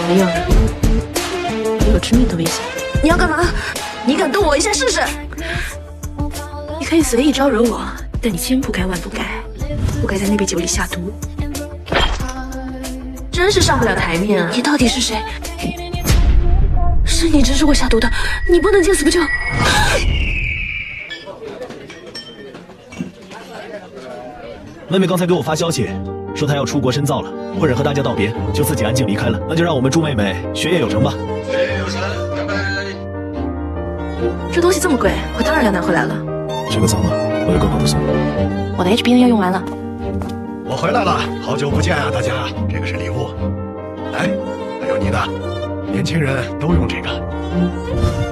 没有，有致命的危险。你要干嘛？你敢动我一下试试？你可以随意招惹我，但你千不该万不该，不该在那杯酒里下毒。真是上不了台面啊！你到底是谁？是你指使我下毒的，你不能见死不救。妹妹刚才给我发消息，说她要出国深造了，不忍和大家道别，就自己安静离开了。那就让我们祝妹妹学业有成吧。学业有成，拜拜。这东西这么贵，我当然要拿回来了。这个脏了，我有更好的送。我的 HB 要用完了。我回来了，好久不见啊，大家，这个是礼物。哎，还有你的，年轻人都用这个。